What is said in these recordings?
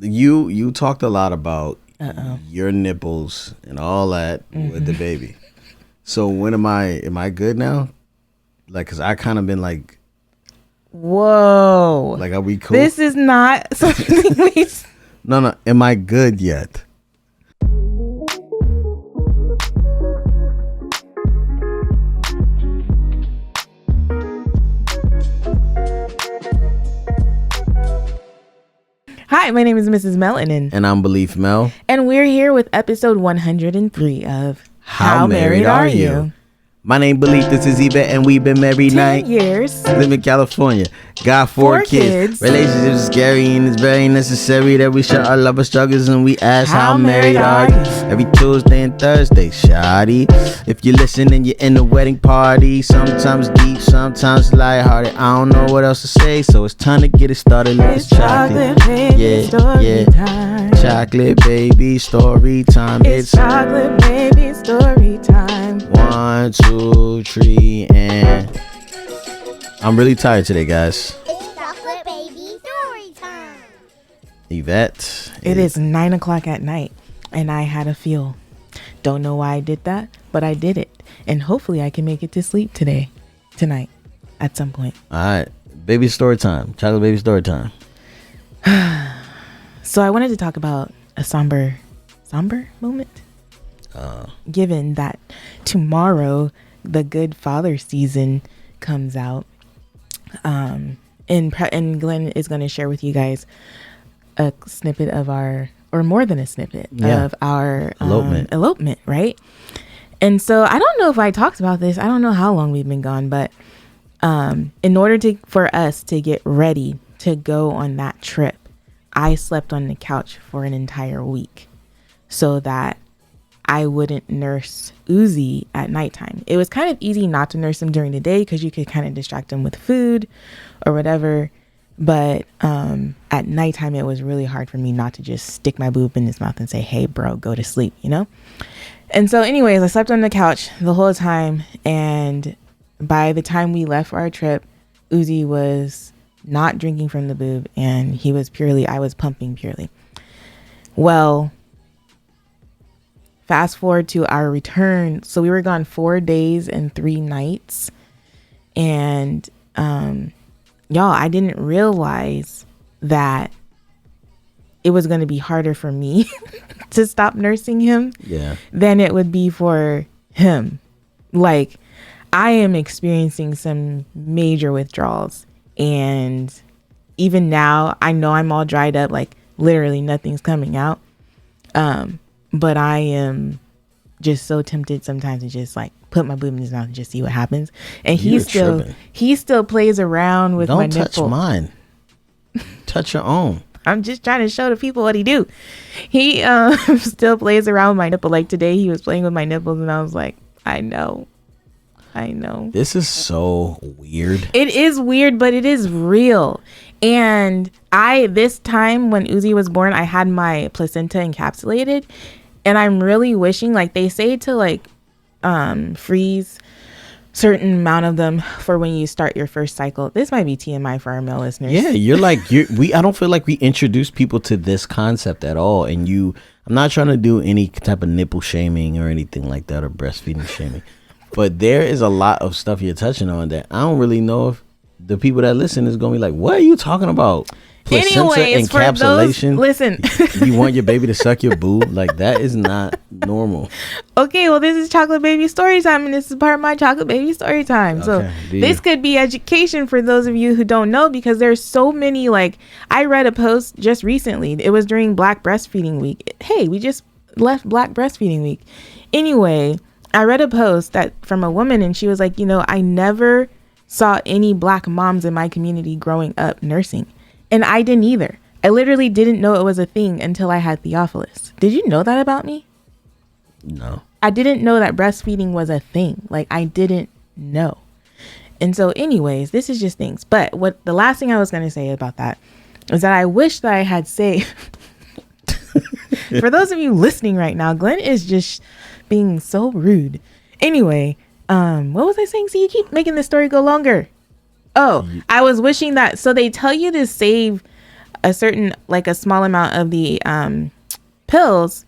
you talked a lot about your nipples and all that with the baby. So when am I good now? Like, cause I kind of been like, whoa, like, are we cool? This is not something we. No. Am I good yet? Hi, my name is Mrs. Melanin. And I'm Beleaf Mel. And we're here with episode 103 of How Married Are You? My name Beleaf, this is Yvette, and we've been married 10 years. Live in California. Got four kids. Relationships is scary and it's very necessary that we share our love and struggles and we ask how married are you? Every Tuesday and Thursday, shoddy. If you listen and you're in the wedding party, sometimes deep, sometimes lighthearted. I don't know what else to say, so it's time to get it started. Let's chocolate baby story time. Chocolate baby story time. It's chocolate baby story time. 1, 2, 3, and I'm really tired today, guys. It's chocolate baby story time. Yvette. It is 9 o'clock at night, and I had a feel. Don't know why I did that, but I did it. And hopefully I can make it to sleep tonight, at some point. All right. Baby story time. Chocolate baby story time. So I wanted to talk about a somber moment. Given that tomorrow the Good Father season comes out, and Glen is going to share with you guys a snippet of or more than a snippet of our elopement, right? And so I don't know if I talked about this. I don't know how long we've been gone, but in order for us to get ready to go on that trip, I slept on the couch for an entire week so that I wouldn't nurse Uzi at nighttime. It was kind of easy not to nurse him during the day because you could kind of distract him with food or whatever. But at nighttime, it was really hard for me not to just stick my boob in his mouth and say, hey, bro, go to sleep, you know? And so anyways, I slept on the couch the whole time. And by the time we left for our trip, Uzi was not drinking from the boob and I was pumping purely. Well, fast forward to our return. So we were gone 4 days and 3 nights. And y'all, I didn't realize that it was going to be harder for me to stop nursing him than it would be for him. Like, I am experiencing some major withdrawals. And even now, I know I'm all dried up, like literally nothing's coming out. But I am just so tempted sometimes to just like put my boob in his mouth and just see what happens. And he still plays around with my nipple. Don't touch mine. Touch your own. I'm just trying to show the people what he do. He still plays around with my nipple. Like today he was playing with my nipples and I was like, I know. This is so weird. It is weird, but it is real. And this time when Uzi was born, I had my placenta encapsulated. And I'm really wishing, like they say to like freeze certain amount of them for when you start your first cycle. This might be TMI for our male listeners. Yeah, I don't feel like we introduce people to this concept at all. And I'm not trying to do any type of nipple shaming or anything like that or breastfeeding shaming. But there is a lot of stuff you're touching on that I don't really know if the people that listen is going to be like, what are you talking about? Placenta encapsulation. Listen. You want your baby to suck your boob? Like, that is not normal. Okay, well, this is Chocolate Baby Story Time, and this is part of my Chocolate Baby Story Time. Okay, so this could be education for those of you who don't know, because there's so many, like, I read a post just recently. It was during Black Breastfeeding Week. Hey, we just left Black Breastfeeding Week. Anyway, I read a post from a woman, and she was like, I never saw any Black moms in my community growing up nursing. And I didn't either. I literally didn't know it was a thing until I had Theophilus. Did you know that about me? No. I didn't know that breastfeeding was a thing. Like, I didn't know. And so anyways, this is just things. But the last thing I was going to say about that is that I wish that I had saved. For those of you listening right now, Glen is just being so rude. Anyway, what was I saying? See, you keep making this story go longer. Oh, I was wishing that. So they tell you to save a small amount of the pills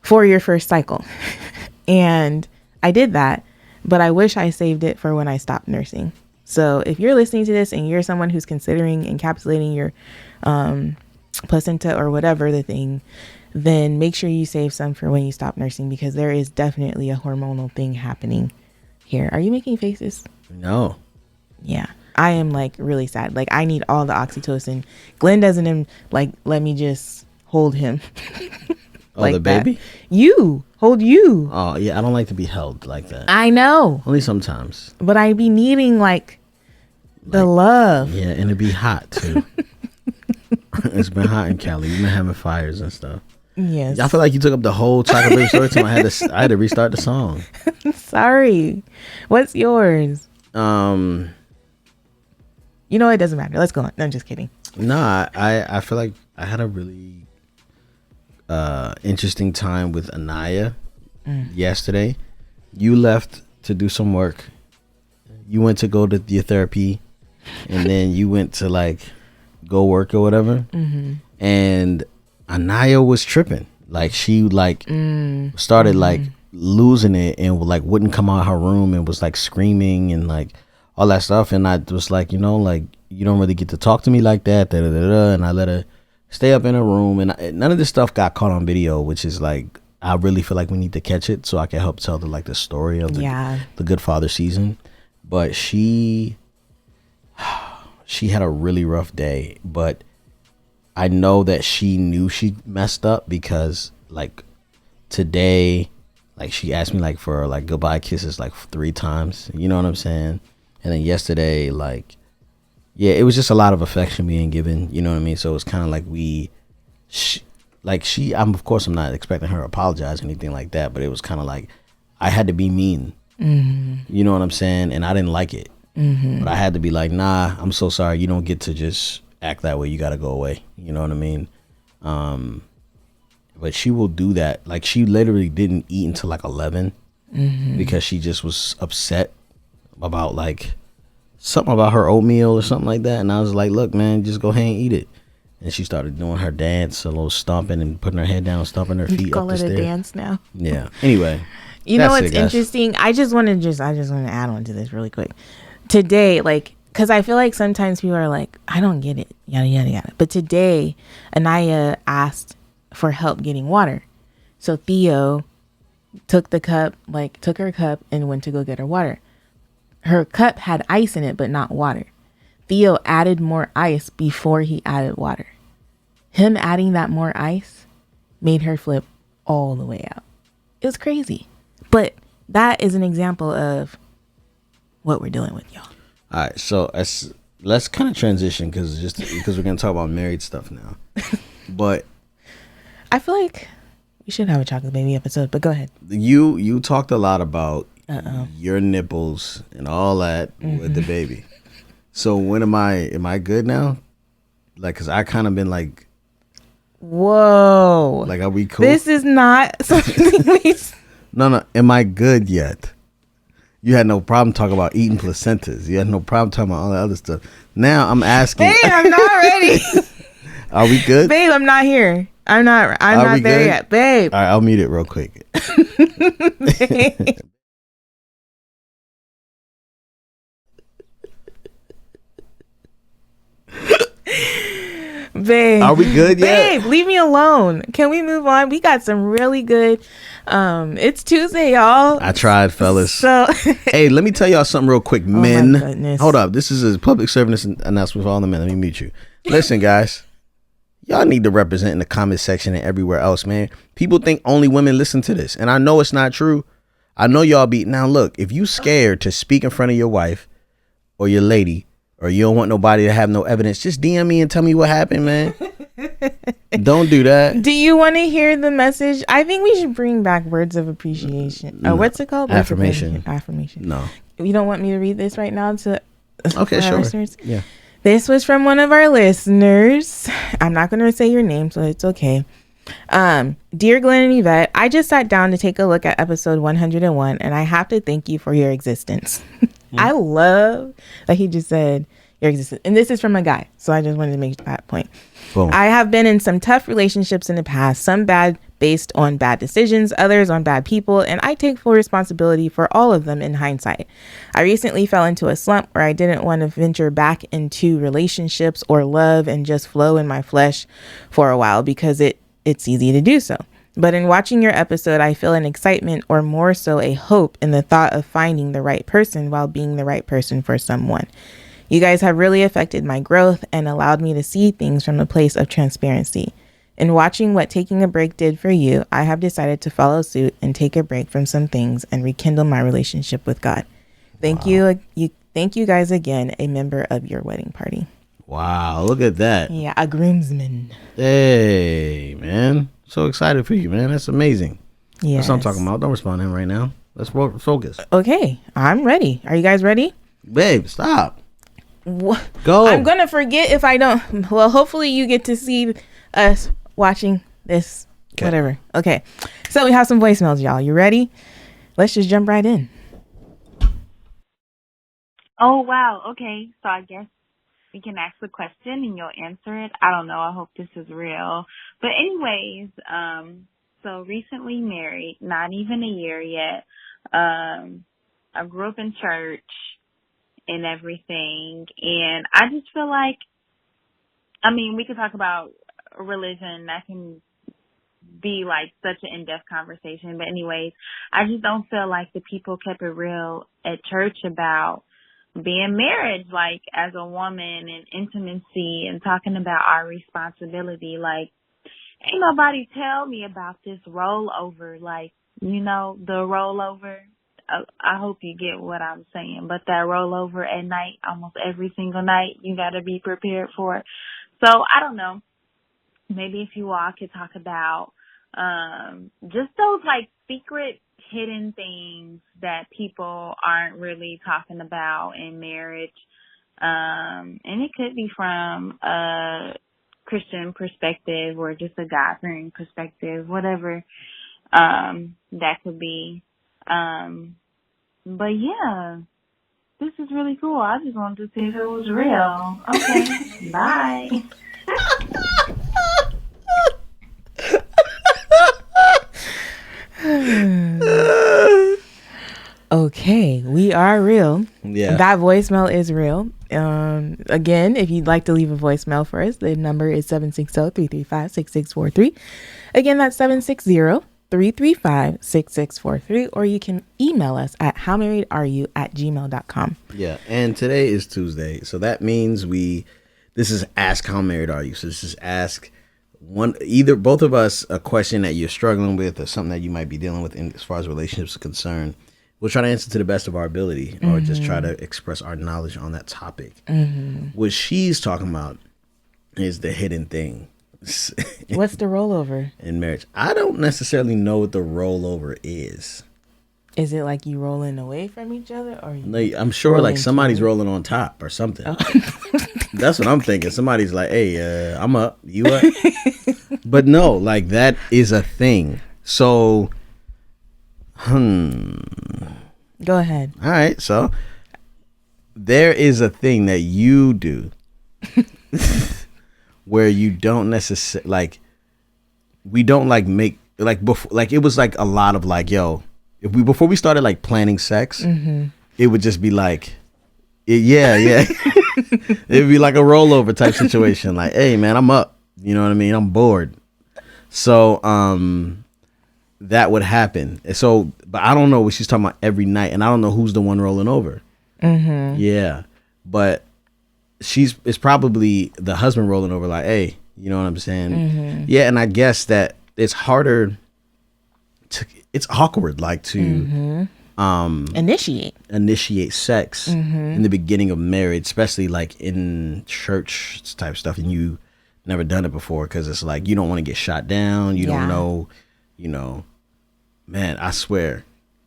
for your first cycle. And I did that, but I wish I saved it for when I stopped nursing. So if you're listening to this and you're someone who's considering encapsulating your placenta or whatever the thing, then make sure you save some for when you stop nursing, because there is definitely a hormonal thing happening here. Are you making faces? No. Yeah. I am like really sad. Like I need all the oxytocin. Glen doesn't even like let me just hold him. Oh, like the baby? That. You. Hold you. Oh, yeah. I don't like to be held like that. I know. Only sometimes. But I be needing like the love. Yeah, and it be hot too. It's been hot in Cali. We've been having fires and stuff. Yes. I feel like you took up the whole chocolate baby story time. I had to restart the song. Sorry. What's yours? You know, it doesn't matter. Let's go on. No, I'm just kidding. No, I feel like I had a really interesting time with Anaya yesterday. You left to do some work. You went to go to your therapy, and then you went to like go work or whatever. Mm-hmm. And Anaya was tripping. Like she like started like losing it and like wouldn't come out of her room and was like screaming and like all that stuff. And I was like, you know, like you don't really get to talk to me like that. And I let her stay up in her room, and none of this stuff got caught on video, which is like I really feel like we need to catch it so I can help tell the story of the Good Father season. But she had a really rough day, but I know that she knew she messed up because like today, like she asked me like for like goodbye kisses like 3 times, you know what I'm saying? And then yesterday, like, yeah, it was just a lot of affection being given, you know what I mean? So it's kind of like of course I'm not expecting her to apologize or anything like that, but it was kind of like I had to be mean, you know what I'm saying? And I didn't like it. But I had to be like, nah, I'm so sorry. You don't get to just act that way. You got to go away. You know what I mean? But she will do that. Like she literally didn't eat until like 11 because she just was upset about like something about her oatmeal or something like that. And I was like, look, man, just go ahead and eat it. And she started doing her dance, a little stomping and putting her head down, stomping her feet up the stairs. Call it a dance now. Yeah. Anyway. You know what's interesting? I just want to add on to this really quick. Today, like, because I feel like sometimes people are like, I don't get it, yada, yada, yada. But today, Anaya asked for help getting water. So Theo took her cup and went to go get her water. Her cup had ice in it, but not water. Theo added more ice before he added water. Him adding that more ice made her flip all the way out. It was crazy. But that is an example of what we're dealing with, y'all. All right, so let's kind of transition because we're gonna talk about married stuff now. But I feel like we should have a chocolate baby episode. But go ahead. You talked a lot about your nipples and all that with the baby. So when am I good now? Like, cause I kind of been like, whoa, like are we cool? This is not something we. No. Am I good yet? You had no problem talking about eating placentas. You had no problem talking about all that other stuff. Now I'm asking. Babe, I'm not ready. Are we good? Babe, I'm not here. I'm not there good? Yet. Babe. All right, I'll mute it real quick. Babe, are we good yet? Babe, leave me alone. Can we move on? We got some really good. It's Tuesday, y'all. I tried, fellas. So, hey, let me tell y'all something real quick, men. Oh my goodness. Hold up. This is a public service announcement for all the men. Let me mute you. Listen, guys. Y'all need to represent in the comment section and everywhere else, man. People think only women listen to this, and I know it's not true. I know y'all be now. Look, if you scared to speak in front of your wife or your lady, or you don't want nobody to have no evidence, just DM me and tell me what happened, man. Don't do that. Do you want to hear the message? I think we should bring back words of appreciation. No. What's it called? Affirmation. Affirmation. No. You don't want me to read this right now to okay, sure. listeners? Yeah. This was from one of our listeners. I'm not going to say your name, so it's okay. Dear Glen and Yvette, I just sat down to take a look at episode 101, and I have to thank you for your existence. I love that he just said, your existence. And this is from a guy. So I just wanted to make that point. Boom. I have been in some tough relationships in the past, some bad based on bad decisions, others on bad people, and I take full responsibility for all of them in hindsight. I recently fell into a slump where I didn't want to venture back into relationships or love and just flow in my flesh for a while because it's easy to do so. But in watching your episode, I feel an excitement or more so a hope in the thought of finding the right person while being the right person for someone. You guys have really affected my growth and allowed me to see things from a place of transparency. In watching what taking a break did for you, I have decided to follow suit and take a break from some things and rekindle my relationship with God. Thank you guys again, a member of your wedding party. Wow, look at that. Yeah, a groomsman. Hey, man. So excited for you, man. That's amazing. Yeah. That's what I'm talking about. Don't respond to him right now. Let's focus. Okay, I'm ready. Are you guys ready? Babe, stop. What? Go. I'm going to forget if I don't. Well, hopefully you get to see us watching this. Okay. Whatever. Okay. So we have some voicemails, y'all. You ready? Let's just jump right in. Oh, wow. Okay. So I guess we can ask the question and you'll answer it. I don't know. I hope this is real. But anyways, so recently married, not even a year yet. I grew up in church and everything. And I just feel like, I mean, we could talk about religion. That can be like such an in-depth conversation. But anyways, I just don't feel like the people kept it real at church about being married, like as a woman and intimacy and talking about our responsibility. Like, ain't nobody tell me about this rollover, like, you know, the rollover. I hope you get what I'm saying, but that rollover at night, almost every single night, you got to be prepared for it. So I don't know. Maybe if you all could talk about just those like secret hidden things that people aren't really talking about in marriage. And it could be from a Christian perspective or just a God-fearing perspective, whatever that could be. But yeah, this is really cool. I just wanted to see if it was real. Okay, bye. Okay, we are real. Yeah. That voicemail is real. Again, if you'd like to leave a voicemail for us, the number is 760-335-6643. Again, that's 760-335-6643, or you can email us at howmarriedareyu@gmail.com. Yeah, and today is Tuesday, so that means this is Ask How Married Are You? So this is ask both of us a question that you're struggling with or something that you might be dealing with as far as relationships are concerned. We'll try to answer to the best of our ability or just try to express our knowledge on that topic. What she's talking about is the hidden thing. What's the rollover in marriage? I don't necessarily know what the rollover is. Is it like you rolling away from each other, or I'm sure like somebody's rolling on top or something. Oh. That's what I'm thinking. Somebody's like, "Hey, I'm up, you up?" But no, like that is a thing. So, go ahead. All right, so there is a thing that you do where you don't necessarily like. We don't like make like before. Like it was like a lot of like, yo. Before we started like planning sex, it would just be like, yeah. It'd be like a rollover type situation. Like, hey man, I'm up. You know what I mean? I'm bored. So that would happen. So, but I don't know what she's talking about every night, and I don't know who's the one rolling over. Yeah, but it's probably the husband rolling over. Like, hey, you know what I'm saying? Yeah, and I guess that it's harder. It's awkward, like to initiate sex in the beginning of marriage, especially like in church type stuff, and you never done it before, because it's like you don't want to get shot down. You don't know, man. I swear,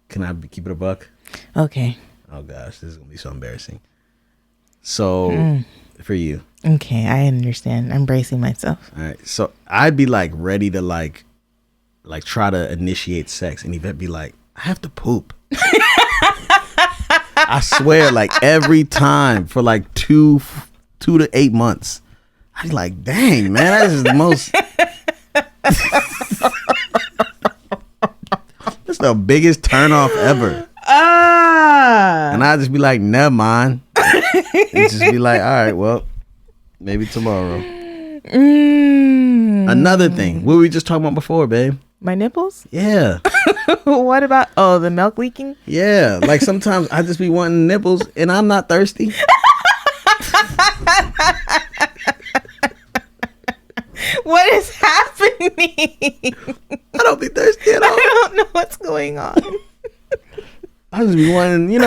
can I keep it a buck? Okay. Oh gosh, this is gonna be so embarrassing. So for you, okay, I understand. I'm bracing myself. All right, so I'd be like ready to like try to initiate sex, and Yvette be like, I have to poop. I swear, like every time for like 2 to 8 months. I was like, dang, man, that is the most. That's the biggest turnoff ever. And I just be like, never mind. And just be like, all right, well, maybe tomorrow. Another thing, what were we just talking about before, babe? My nipples? Yeah. What about the milk leaking? Yeah, like sometimes I just be wanting nipples and I'm not thirsty. What is happening? I don't be thirsty at all. I don't know what's going on. I just be wanting,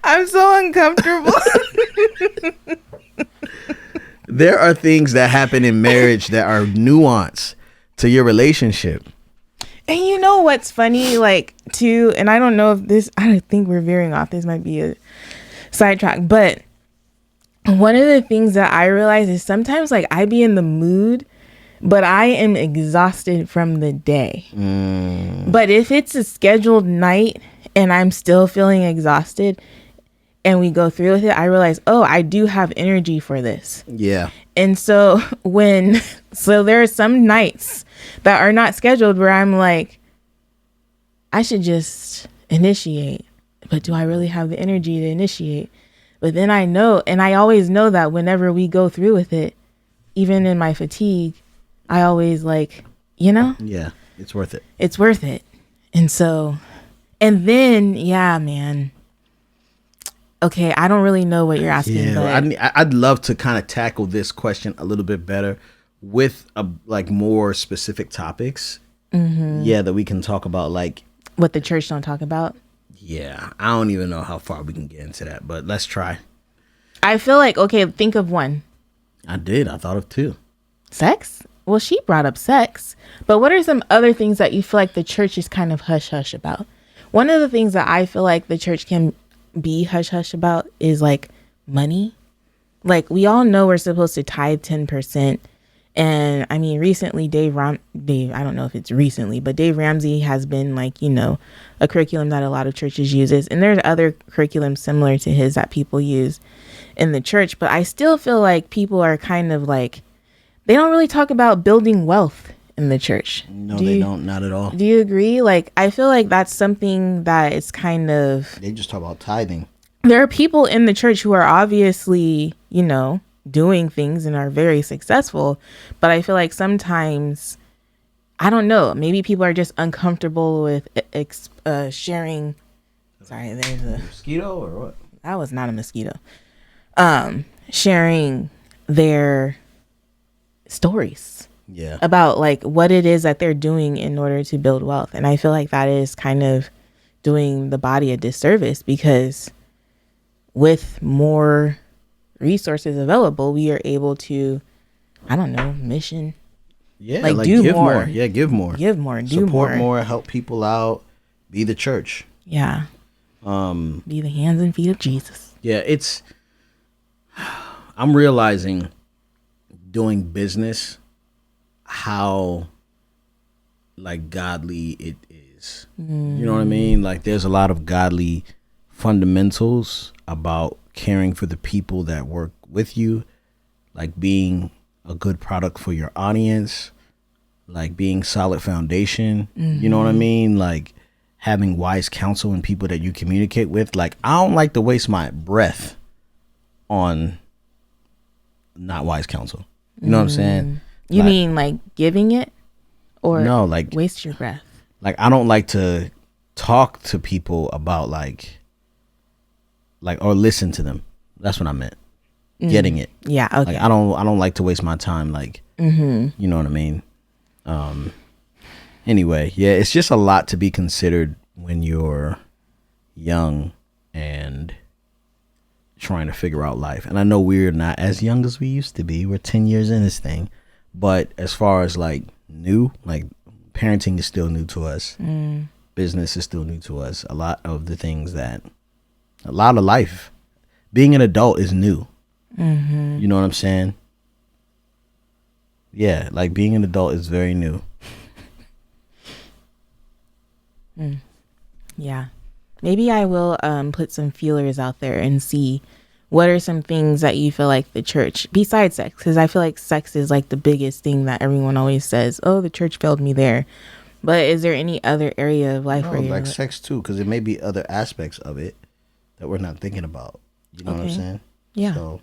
I'm so uncomfortable. There are things that happen in marriage that are nuance to your relationship. And you know what's funny, like, too, and I don't know if this, I don't think we're veering off. This might be a sidetrack, but one of the things that I realize is sometimes, like, I be in the mood, but I am exhausted from the day. But if it's a scheduled night and I'm still feeling exhausted and we go through with it, I realize, I do have energy for this. Yeah. And so there are some nights that are not scheduled where I'm like, I should just initiate, but do I really have the energy to initiate? But then I know, and I always know that whenever we go through with it, even in my fatigue, I always like, Yeah, it's worth it. It's worth it. And so, and then, yeah, man. Okay, I don't really know what you're asking. Yeah, but I'd love to kind of tackle this question a little bit better with like more specific topics. Yeah, that we can talk about, like what the church don't talk about. Yeah, I don't even know how far we can get into that, but let's try. I feel like, okay, think of one. I thought of two. Sex? Well, she brought up sex, but what are some other things that you feel like the church is kind of hush hush about? One of the things that I feel like the church can be hush hush about is like money. Like, we all know we're supposed to tithe 10%. And I mean, recently, Dave, I don't know if it's recently, but Dave Ramsey has been like, a curriculum that a lot of churches uses. And there's other curriculums similar to his that people use in the church. But I still feel like people are kind of like, they don't really talk about building wealth in the church. No, they don't. Not at all. Do you agree? Like, I feel like that's something that is kind of... They just talk about tithing. There are people in the church who are obviously, doing things and are very successful. But I feel like sometimes, I don't know, maybe people are just uncomfortable with sharing. Sorry, there's a mosquito or what? That was not a mosquito. Sharing their stories. Yeah. About like what it is that they're doing in order to build wealth. And I feel like that is kind of doing the body a disservice, because with more resources available, we are able to, I don't know, mission. Yeah, like do give more. Yeah, give more. Give more. Do support more. Help people out. Be the church. Yeah. Be the hands and feet of Jesus. Yeah, I'm realizing doing business how like godly it is. You know what I mean? Like, there's a lot of godly fundamentals about caring for the people that work with you, like being a good product for your audience, like being solid foundation. You know what I mean? Like having wise counsel and people that you communicate with. Like, I don't like to waste my breath on not wise counsel. You know what I'm saying? You mean like giving it, or no, like waste your breath? Like, I don't like to talk to people about like or listen to them. That's what I meant. Getting it. Yeah. Okay. Like, I don't like to waste my time. Like, you know what I mean? Anyway, yeah, it's just a lot to be considered when you're young and trying to figure out life. And I know we're not as young as we used to be. We're 10 years in this thing. But as far as like new, like parenting is still new to us. Business is still new to us. A lot of life, being an adult is new. You know what I'm saying? Yeah, like being an adult is very new. Yeah. Maybe I will put some feelers out there and see what are some things that you feel like the church, besides sex, because I feel like sex is like the biggest thing that everyone always says, oh, the church failed me there. But is there any other area of life where you're like sex too, because there may be other aspects of it that we're not thinking about. You know what I'm saying? Yeah. So,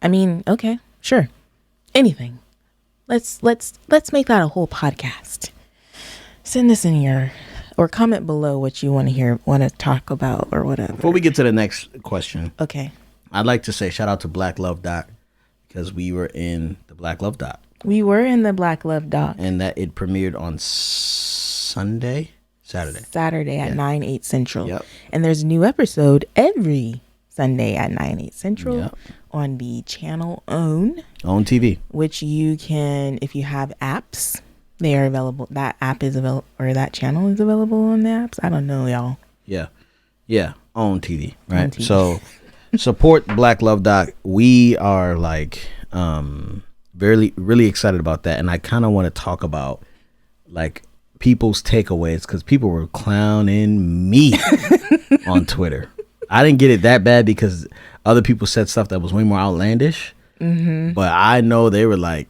I mean, okay, sure. Anything. Let's make that a whole podcast. Send us in your, or comment below what you want to talk about or whatever. Before we get to the next question, okay, I'd like to say shout out to Black Love Doc, because we were in the Black Love Doc. We were in the Black Love Doc. And that it premiered on Saturday at 9/8 Central. Yep. And there's a new episode every Sunday at 9/8 Central on the channel OWN TV, which you can, if you have apps, they are available. That app is available, or that channel is available on the apps. I don't know, y'all. Yeah, OWN TV, right? OWN TV. So support Black Love Doc. We are like really excited about that, and I kind of want to talk about like people's takeaways, because people were clowning me on Twitter. I didn't get it that bad because other people said stuff that was way more outlandish, but I know they were like,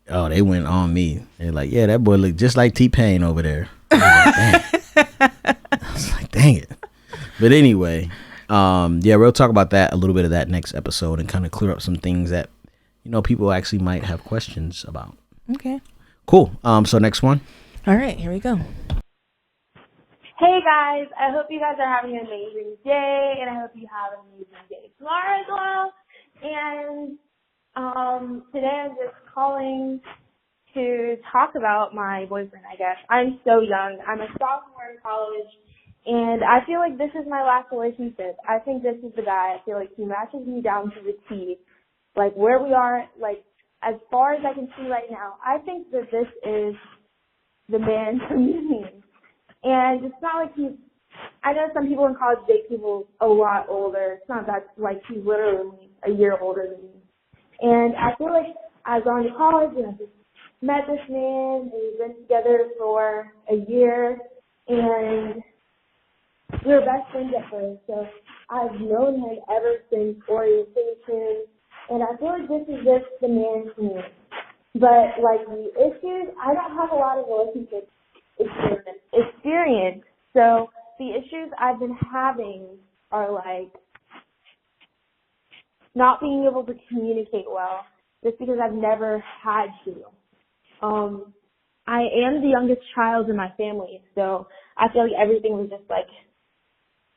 oh, they went on me. They're like, yeah, that boy looked just like T-Pain over there. I was like, dang it. But anyway, we'll talk about that, a little bit of that next episode, and kind of clear up some things that, you know, people actually might have questions about. Okay. Cool. So next one. All right, here we go. Hey guys, I hope you guys are having an amazing day, and I hope you have an amazing day tomorrow as well. And today I'm just calling to talk about my boyfriend, I guess. I'm so young. I'm a sophomore in college, and I feel like this is my last relationship. I think this is the guy. I feel like he matches me down to the T. Like where we are, like as far as I can see right now, I think that this is the man for me. And it's not like I know some people in college date people a lot older. It's not that, like, he's literally a year older than me. And I feel like I've gone to college and I just met this man, and we've been together for a year, and we were best friends at first. So I've known him ever since orientation, and I feel like this is just the man for me. But, like, the issues, I don't have a lot of relationship experience. So the issues I've been having are, like, not being able to communicate well, just because I've never had to. I am the youngest child in my family, so I feel like everything was just, like,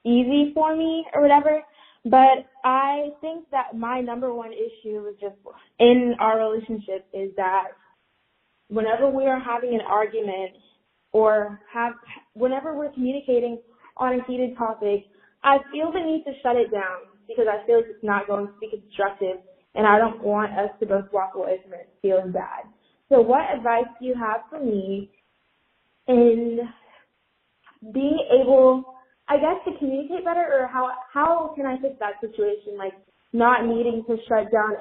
easy for me or whatever. But I think that my number one issue was just in our relationship is that whenever we are having an argument or whenever we're communicating on a heated topic, I feel the need to shut it down because I feel like it's not going to be constructive, and I don't want us to both walk away from it feeling bad. So what advice do you have for me in being able, I guess, to communicate better, or how can I fix that situation, like not needing to shut down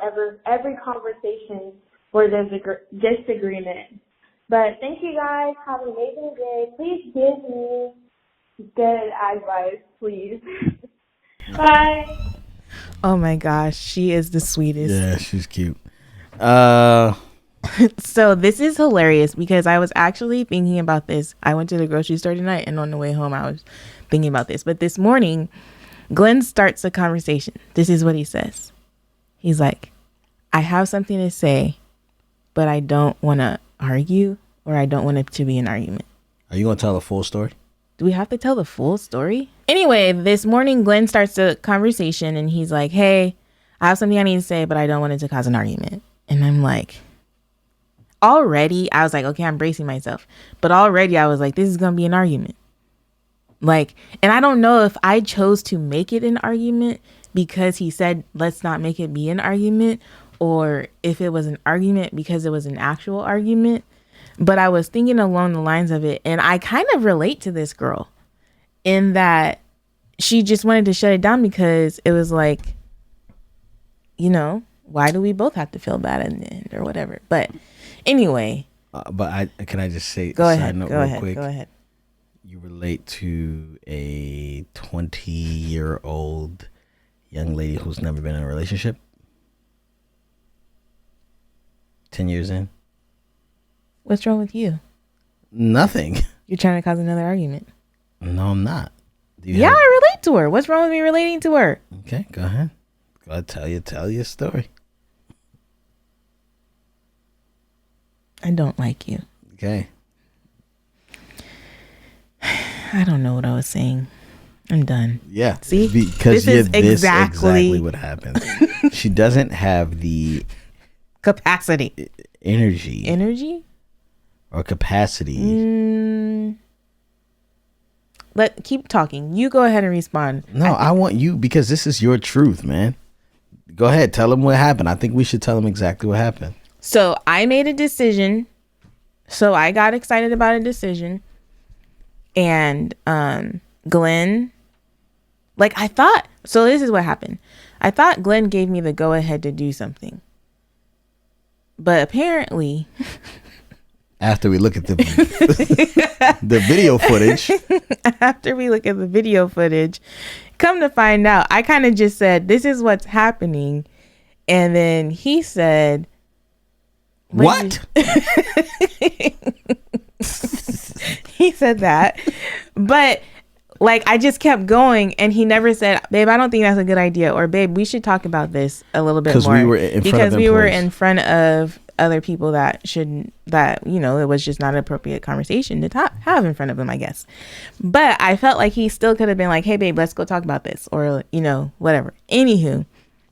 every conversation where there's a disagreement? But thank you guys. Have an amazing day. Please give me good advice, please. Bye. Oh my gosh, she is the sweetest. Yeah, she's cute. So this is hilarious because I was actually thinking about this. I went to the grocery store tonight, and on the way home I was thinking about this. But this morning, Glen starts a conversation. This is what he says. He's like, I have something to say, but I don't want to argue, or I don't want it to be an argument. Are you going to tell the full story? Do we have to tell the full story? Anyway, this morning, Glen starts a conversation, and he's like, hey, I have something I need to say, but I don't want it to cause an argument. And I'm like, already, I was like, okay, I'm bracing myself. But already I was like, this is going to be an argument. Like, and I don't know if I chose to make it an argument because he said, let's not make it be an argument, or if it was an argument because it was an actual argument. But I was thinking along the lines of it, and I kind of relate to this girl in that she just wanted to shut it down because it was like, you know, why do we both have to feel bad in the end or whatever? But anyway. Can I just say, go ahead. Go ahead. you relate to a 20-year-old young lady who's never been in a relationship? 10 years in? What's wrong with you? Nothing. You're trying to cause another argument. No, I'm not. Yeah, I relate to her. What's wrong with me relating to her? Okay, go ahead. Go ahead, tell your story. I don't like you. Okay. I don't know what I was saying. I'm done. Yeah. See? Because this is exactly what happens. She doesn't have the capacity. Energy? Or capacity. Keep talking. You go ahead and respond. No, I want you, because this is your truth, man. Go ahead. Tell him what happened. I think we should tell him exactly what happened. So I made a decision. So I got excited about a decision. And Glen, I thought, so this is what happened. I thought Glen gave me the go ahead to do something. But apparently... After we look at the video footage. After we look at the video footage, come to find out, I kind of just said, this is what's happening. And then he said... What? He said that. But I just kept going, and he never said, babe, I don't think that's a good idea. Or, babe, we should talk about this a little bit more. Because we were in front of other people that it was just not an appropriate conversation to have in front of him, I guess. But I felt like he still could have been like, hey, babe, let's go talk about this, or, whatever. Anywho.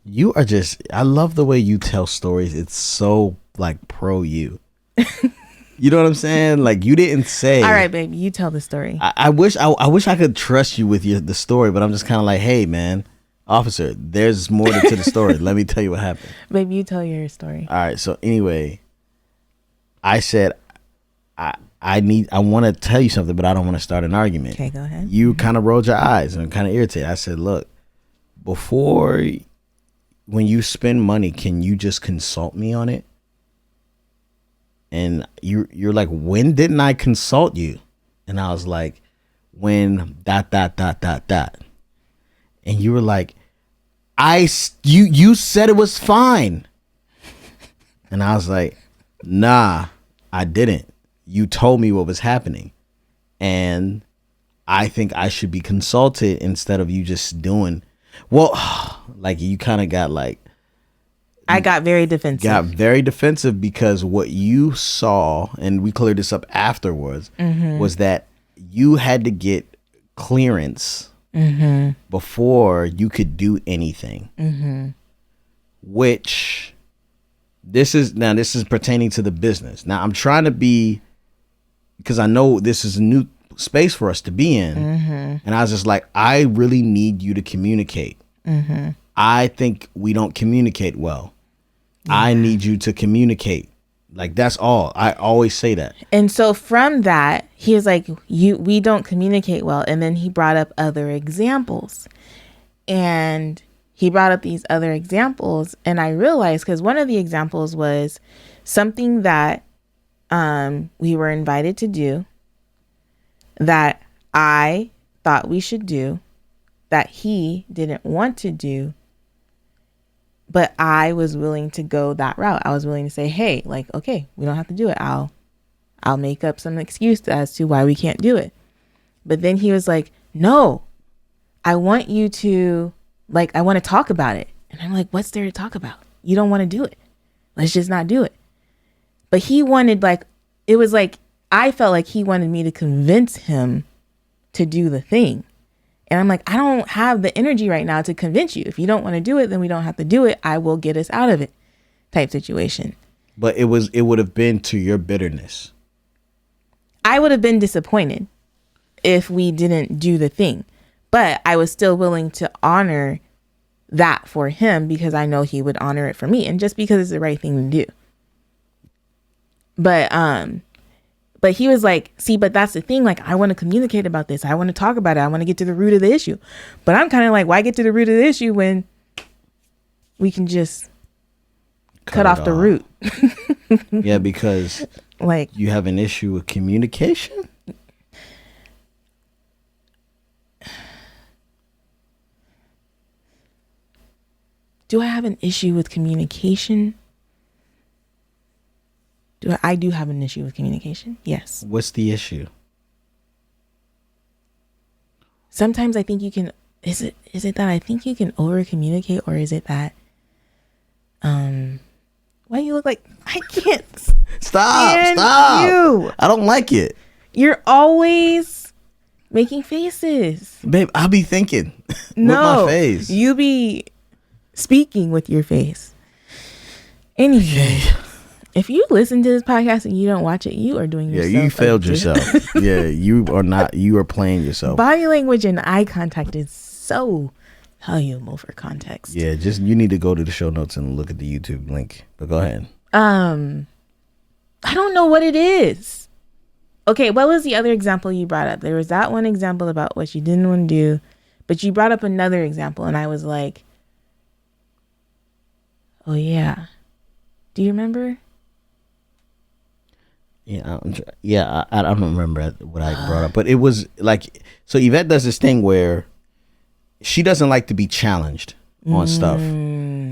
You are I love the way you tell stories. It's so pro you. You know what I'm saying? You didn't say. All right, babe, you tell the story. I wish I could trust you with the story, but I'm just kind of like, hey, man, officer, there's more to the story. Let me tell you what happened. Babe, you tell your story. All right. So anyway, I said, I want to tell you something, but I don't want to start an argument. Okay, go ahead. You kind of rolled your eyes and kind of irritated. I said, look, when you spend money, can you just consult me on it? And you're like, when didn't I consult you? And I was like, when ... And you were like, you said it was fine. And I was like, nah, I didn't. You told me what was happening. And I think I should be consulted instead of you just doing, you kind of got I got very defensive. Because what you saw, and we cleared this up afterwards, was that you had to get clearance before you could do anything. Which this is pertaining to the business. Now I'm trying to be, because I know this is a new space for us to be in, and I was just like, I really need you to communicate. I think we don't communicate well. I need you to communicate. That's all. I always say that. And so from that, he was like, we don't communicate well. And then he brought up other examples. And he brought up these other examples. And I realized, because one of the examples was something that we were invited to do, that I thought we should do, that he didn't want to do. But I was willing to go that route. I was willing to say, hey, okay, we don't have to do it. I'll make up some excuse as to why we can't do it. But then he was like, no, I want you to, I want to talk about it. And I'm like, what's there to talk about? You don't want to do it. Let's just not do it. But he wanted, it was I felt like he wanted me to convince him to do the thing. And I'm like, I don't have the energy right now to convince you. If you don't want to do it, then we don't have to do it. I will get us out of it type situation. But it would have been to your bitterness. I would have been disappointed if we didn't do the thing. But I was still willing to honor that for him because I know he would honor it for me. And just because it's the right thing to do. But he was like, see, but that's the thing. I want to communicate about this. I want to talk about it. I want to get to the root of the issue. But I'm kind of like, why get to the root of the issue when we can just cut off the root? Yeah, because you have an issue with communication. Do I have an issue with communication? I do have an issue with communication. Yes. What's the issue? Sometimes I think you can, is it that I think you can over communicate, or is it that why you look like I can't Stop. you. I don't like it. You're always making faces. Babe, I'll be thinking No, with my face. You be speaking with your face. Anyway, if you listen to this podcast and you don't watch it, you are doing yourself. Yeah, you failed yourself. Yeah, you are playing yourself. Body language and eye contact is so valuable for context. Yeah, just you need to go to the show notes and look at the YouTube link. But go ahead. I don't know what it is. Okay, what was the other example you brought up? There was that one example about what you didn't want to do, but you brought up another example, and I was like, oh yeah. Do you remember? Yeah, I don't remember what I brought up, but it was like, so Yvette does this thing where she doesn't like to be challenged on stuff.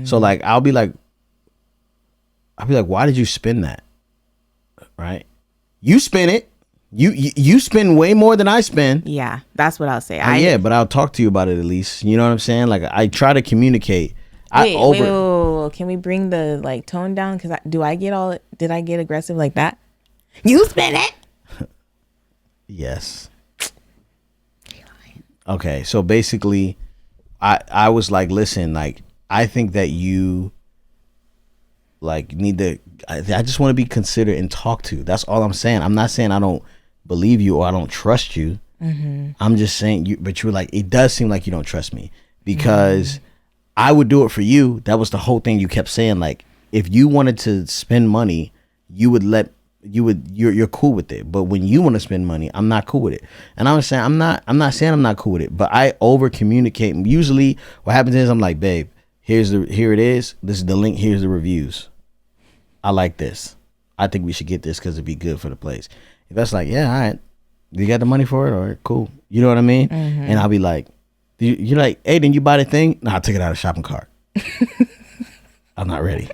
So like, I'll be like, why did you spin that? Right? You spin it. You spend way more than I spend. Yeah, that's what I'll say. Yeah, but I'll talk to you about it at least. You know what I'm saying? Like, I try to communicate. Wait. Can we bring the like tone down? Because did I get aggressive like that? You spin it. Yes. Okay, so basically, I was like, listen, like, I think that you like need to. I just want to be considered and talked to. That's all I'm saying. I'm not saying I don't believe you or I don't trust you. I'm just saying you. But you were like, it does seem like you don't trust me because I would do it for you. That was the whole thing you kept saying. Like, if you wanted to spend money, you're cool with it. But when you want to spend money, I'm not cool with it. And I was saying, I'm not saying I'm not cool with it, but I over communicate. Usually what happens is I'm like, babe, here it is. This is the link. Here's the reviews. I like this. I think we should get this because it'd be good for the place. If that's like, yeah, all right. You got the money for it? All right, cool. You know what I mean? And I'll be like, you're like, hey, didn't you buy the thing? No, I took it out of the shopping cart. I'm not ready.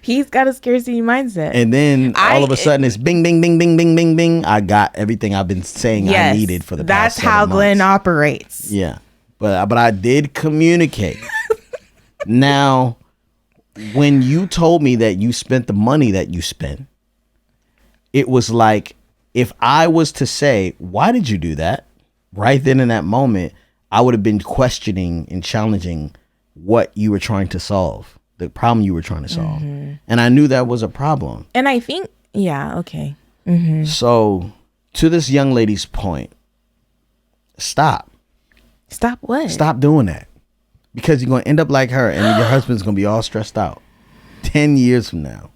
He's got a scarcity mindset. And then all of a sudden it's bing, bing, bing, bing, bing, bing, bing. I got everything I've been saying I needed for the past 7 months. That's how Glen operates. Yeah. But I did communicate. Now, when you told me that you spent the money that you spent, it was like, if I was to say, why did you do that? Right then in that moment, I would have been questioning and challenging what you were trying to solve, the problem you were trying to solve. And I knew that was a problem. And I think, yeah, okay. So to this young lady's point, stop. Stop what? Stop doing that. Because you're going to end up like her and your husband's going to be all stressed out 10 years from now.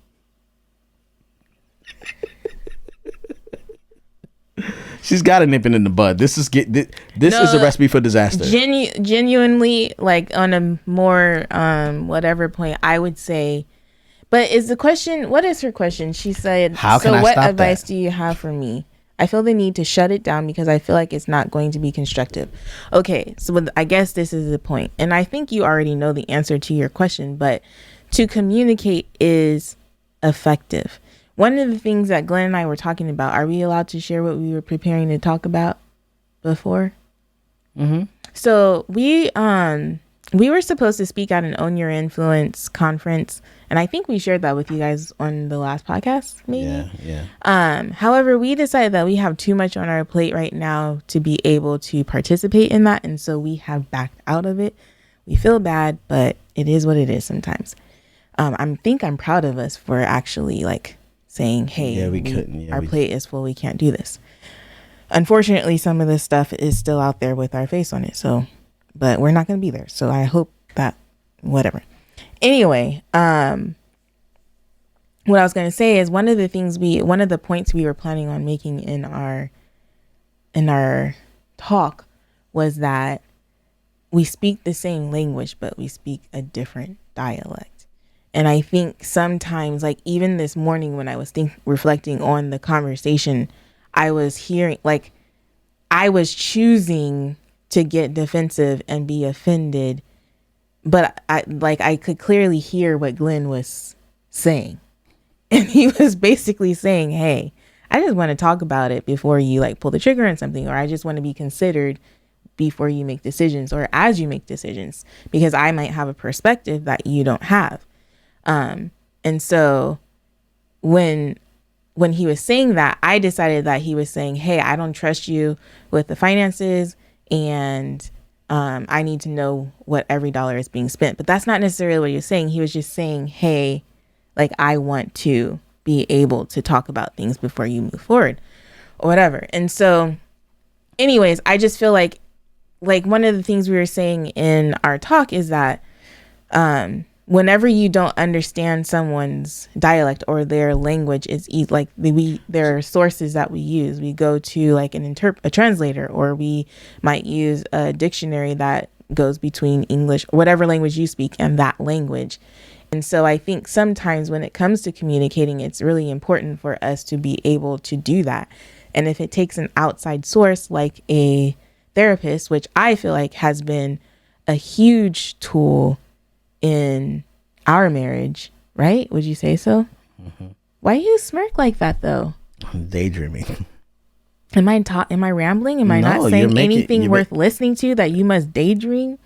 She's got a nipping in the bud. This is a recipe for disaster. Genuinely, like on a more whatever point, I would say. But is the question? What is her question? She said, "How can I what stop advice that? do you have for me? I feel the need to shut it down because I feel like it's not going to be constructive." Okay, so I guess this is the point, and I think you already know the answer to your question. But to communicate is effective. One of the things that Glenn and I were talking about, are we allowed to share what we were preparing to talk about before? So we were supposed to speak at an Own Your Influence conference, and I think we shared that with you guys on the last podcast, maybe. Yeah. However, we decided that we have too much on our plate right now to be able to participate in that, and so we have backed out of it. We feel bad, but it is what it is sometimes. I'm proud of us for actually like saying, hey, our plate is full, we can't do this. Unfortunately, some of this stuff is still out there with our face on it, so, but we're not going to be there, so I hope that whatever. Anyway, what I was going to say is one of the points we were planning on making in our talk was that we speak the same language, but we speak a different dialect. And I think sometimes, like even this morning when I was reflecting on the conversation, I was hearing, like I was choosing to get defensive and be offended. But I could clearly hear what Glen was saying. And he was basically saying, hey, I just want to talk about it before you like pull the trigger on something, or I just want to be considered before you make decisions or as you make decisions, because I might have a perspective that you don't have. And so when he was saying that, I decided that he was saying, hey, I don't trust you with the finances, and I need to know what every dollar is being spent. But that's not necessarily what he was saying. He was just saying, hey, like, I want to be able to talk about things before you move forward or whatever. And so anyways, I just feel like one of the things we were saying in our talk is that whenever you don't understand someone's dialect or their language, there are sources that we use. We go to like a translator, or we might use a dictionary that goes between English, whatever language you speak, and that language. And so I think sometimes when it comes to communicating, it's really important for us to be able to do that. And if it takes an outside source like a therapist, which I feel like has been a huge tool in our marriage, right? Would you say so? Mm-hmm. Why do you smirk like that though? I'm daydreaming. Am I rambling? Am I not saying anything worth listening to that you must daydream?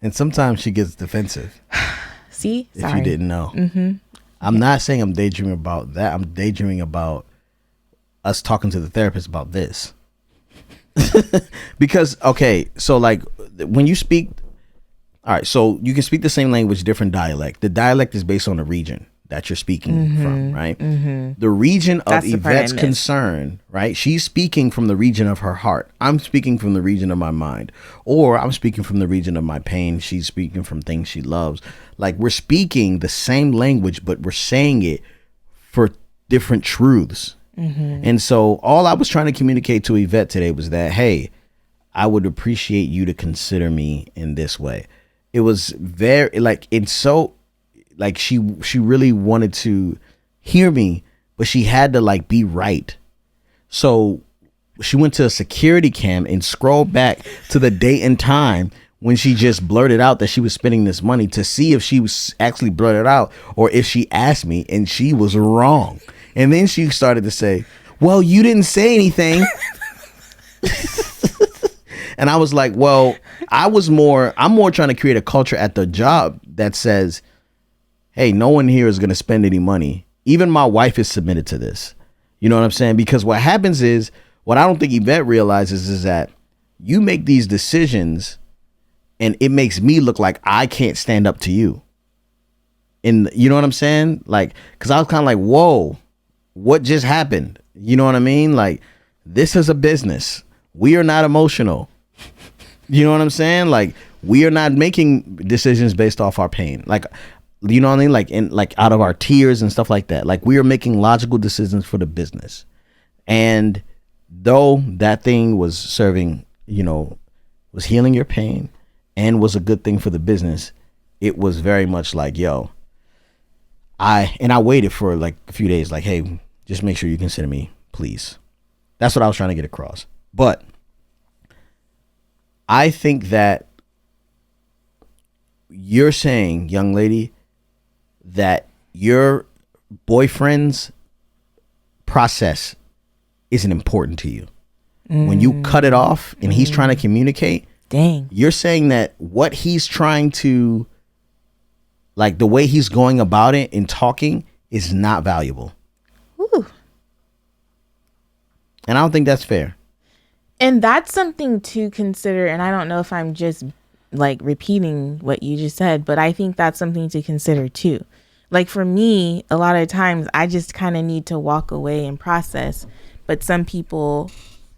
And sometimes she gets defensive. See? If you didn't know. Mm-hmm. I'm not saying I'm daydreaming about that. I'm daydreaming about us talking to the therapist about this. Because, okay, so like when you speak, all right, so you can speak the same language, different dialect. The dialect is based on the region that you're speaking from, right? Mm-hmm. The region of Yvette's concern, right? She's speaking from the region of her heart. I'm speaking from the region of my mind. Or I'm speaking from the region of my pain. She's speaking from things she loves. Like, we're speaking the same language, but we're saying it for different truths. Mm-hmm. And so all I was trying to communicate to Yvette today was that, hey, I would appreciate you to consider me in this way. It was very, like, it's so, like, she really wanted to hear me, but she had to, like, be right. So she went to a security cam and scrolled back to the date and time when she just blurted out that she was spending this money, to see if she was actually blurted out or if she asked me, and she was wrong. And then she started to say, well, you didn't say anything. And I was like, well, I'm more trying to create a culture at the job that says, hey, no one here is going to spend any money. Even my wife is submitted to this. You know what I'm saying? Because what happens is, what I don't think Yvette realizes is that you make these decisions and it makes me look like I can't stand up to you. And you know what I'm saying? Like, because I was kind of like, whoa, what just happened? You know what I mean? Like, this is a business. We are not emotional. You know what I'm saying? Like, we are not making decisions based off our pain. Like, you know what I mean? Like out of our tears and stuff like that. Like, we are making logical decisions for the business. And though that thing was serving, was healing your pain and was a good thing for the business, it was very much like, yo, I waited for like a few days, like, hey, just make sure you consider me, please. That's what I was trying to get across. But I think that you're saying, young lady, that your boyfriend's process isn't important to you. When you cut it off and he's trying to communicate, dang, you're saying that what he's trying to, like, the way he's going about it and talking is not valuable. Ooh. And I don't think that's fair. And that's something to consider. And I don't know if I'm just like repeating what you just said, but I think that's something to consider too. Like, for me, a lot of times I just kind of need to walk away and process, but some people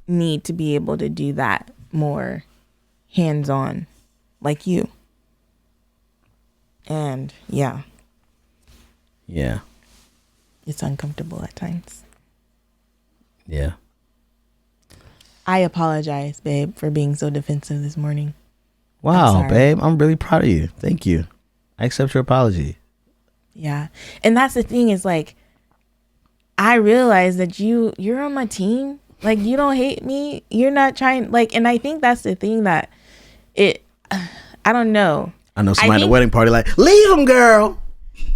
need to be able to do that more hands-on, like you. And yeah, it's uncomfortable at times. Yeah. I apologize, babe, for being so defensive this morning. Wow, babe, I'm really proud of you. Thank you. I accept your apology. Yeah. And that's the thing, is like, I realize that you're on my team, Like, you don't hate me. You're not trying, like, and I think that's the thing that I don't know. I know somebody at the wedding party like, leave him, girl.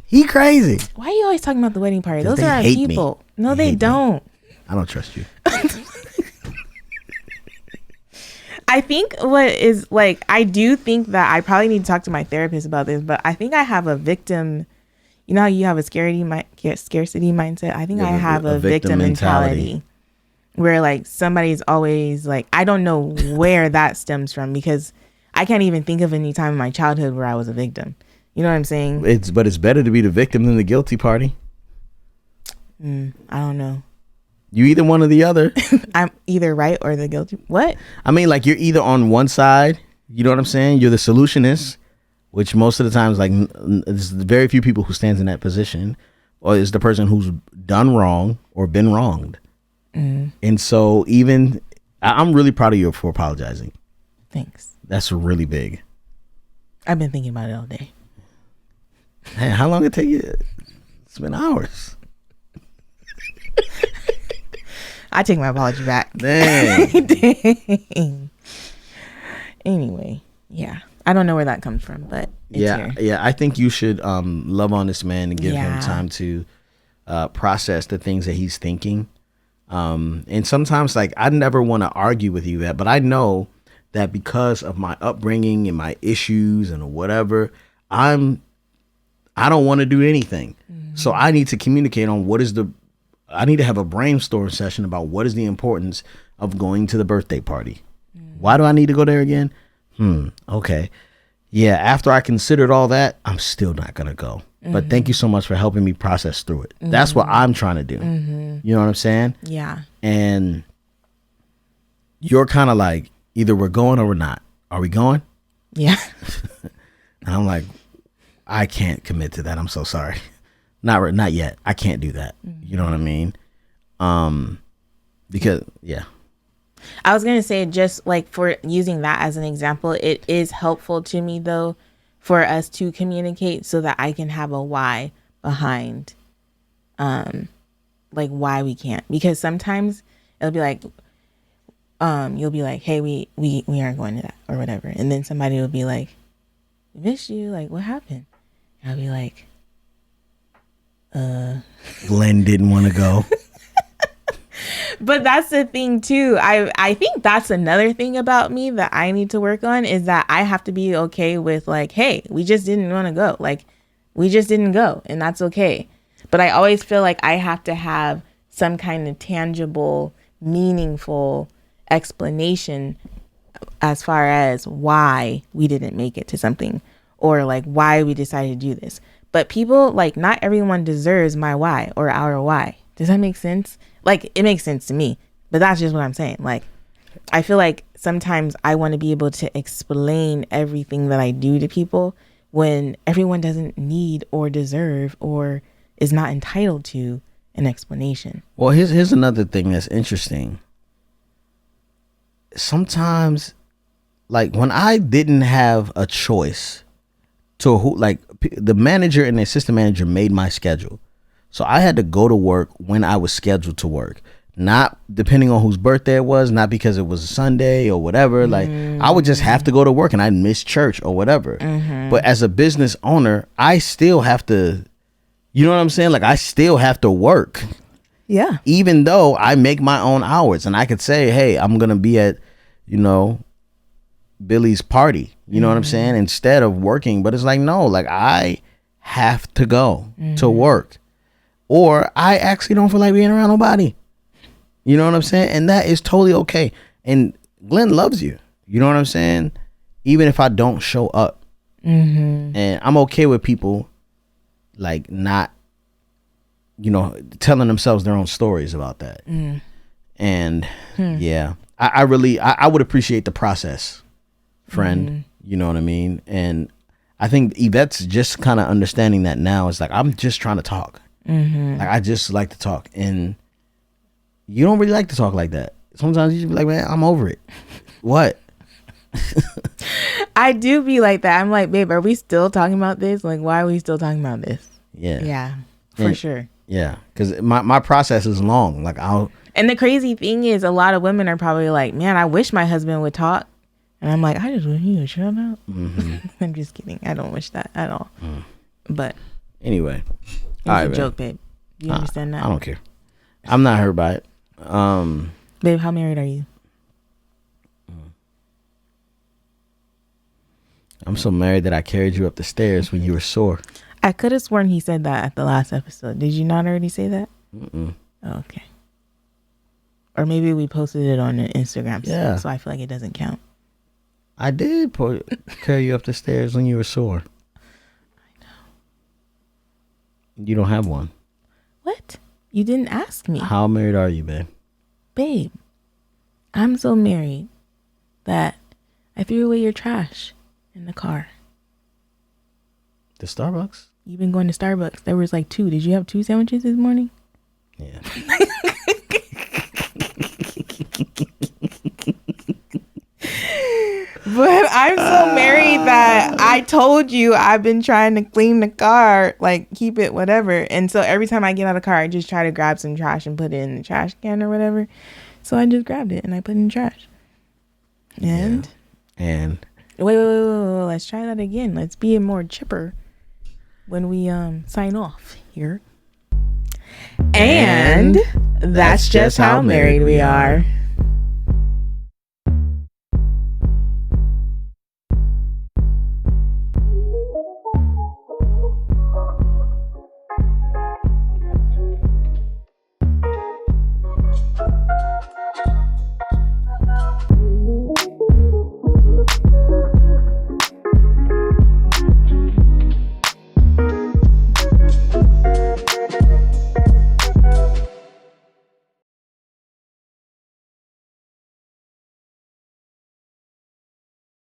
He crazy. Why are you always talking about the wedding party? Those are people. Me. No, they don't. I don't trust you. I think what is like, I do think that I probably need to talk to my therapist about this, but I think I have a victim. You know how you have a scarcity mindset? I think I have a victim mentality where like somebody's always like, I don't know where that stems from, because I can't even think of any time in my childhood where I was a victim. You know what I'm saying? But it's better to be the victim than the guilty party. I don't know. You either one or the other. I'm either right or the guilty. What? I mean, like, you're either on one side. You know what I'm saying? You're the solutionist, which most of the times, like, there's very few people who stands in that position, or is the person who's done wrong or been wronged. And so even I'm really proud of you for apologizing. Thanks. That's really big. I've been thinking about it all day. Hey, how long it take you? It's been hours. I take my apology back. Dang. Dang. Anyway, yeah. I don't know where that comes from, but it's here. Yeah. I think you should love on this man and give him time to process the things that he's thinking. And sometimes, like, I never want to argue with you that, but I know that because of my upbringing and my issues and whatever, I don't want to do anything. So I need to communicate on I need to have a brainstorm session about what is the importance of going to the birthday party. Why do I need to go there again? Okay. Yeah. After I considered all that, I'm still not going to go. But thank you so much for helping me process through it. That's what I'm trying to do. You know what I'm saying? Yeah. And you're kind of like, either we're going or we're not. Are we going? Yeah. And I'm like, I can't commit to that. I'm so sorry. Not yet. I can't do that. You know what I mean? Because, yeah. I was going to say, just like for using that as an example, it is helpful to me, though, for us to communicate so that I can have a why behind, like, why we can't. Because sometimes it'll be like, you'll be like, hey, we aren't going to that or whatever. And then somebody will be like, miss you. Like, what happened? And I'll be like, Glen didn't want to go. But that's the thing too. I think that's another thing about me that I need to work on, is that I have to be okay with, like, hey, we just didn't want to go. Like, we just didn't go, and that's okay. But I always feel like I have to have some kind of tangible, meaningful explanation as far as why we didn't make it to something, or like why we decided to do this. But people, like, not everyone deserves my why or our why. Does that make sense? Like, it makes sense to me, but that's just what I'm saying. Like, I feel like sometimes I want to be able to explain everything that I do to people when everyone doesn't need or deserve or is not entitled to an explanation. Well, here's another thing that's interesting. Sometimes, like, when I didn't have a choice to who, like, the manager and the assistant manager made my schedule. So I had to go to work when I was scheduled to work, not depending on whose birthday it was, not because it was a Sunday or whatever. Like, I would just have to go to work and I'd miss church or whatever. But as a business owner, I still have to, you know what I'm saying? Like, I still have to work. Yeah. Even though I make my own hours, and I could say, hey, I'm going to be at, you know, Billy's party, you know what I'm saying? Instead of working. But it's like, no, like, I have to go to work. Or I actually don't feel like being around nobody. You know what I'm saying? And that is totally okay. And Glen loves you. You know what I'm saying? Even if I don't show up. And I'm okay with people, like, not, you know, telling themselves their own stories about that. And yeah, I really would appreciate the process, friend. You know what I mean? And I think Yvette's just kind of understanding that now. It's like, I'm just trying to talk. Like, I just like to talk, and you don't really like to talk like that. Sometimes you just be like, man, I'm over it. What? I do be like that. I'm like, babe, are we still talking about this? Like, why are we still talking about this? Yeah. Yeah, for sure. Yeah, because my process is long. Like And the crazy thing is, a lot of women are probably like, "Man, I wish my husband would talk," and I'm like, "I just wish he would shut up." I'm just kidding. I don't wish that at all. But anyway, it's a joke, babe. You understand that? I don't care. I'm not hurt by it. Babe, how married are you? I'm so married that I carried you up the stairs when you were sore. I could have sworn he said that at the last episode. Did you not already say that? Oh, okay. Or maybe we posted it on the Instagram. Yeah. So I feel like it doesn't count. I did carry you up the stairs when you were sore. I know. You don't have one. What? You didn't ask me. How married are you, babe? Babe, I'm so married that I threw away your trash in the car. The Starbucks? You've been going to Starbucks. There was like 2. Did you have 2 sandwiches this morning? Yeah. But I'm so married that I told you I've been trying to clean the car, like keep it whatever. And so every time I get out of the car, I just try to grab some trash and put it in the trash can or whatever. So I just grabbed it and I put it in the trash. And? Yeah. And? Wait. Let's try that again. Let's be more chipper when we sign off here. And that's just how married we are.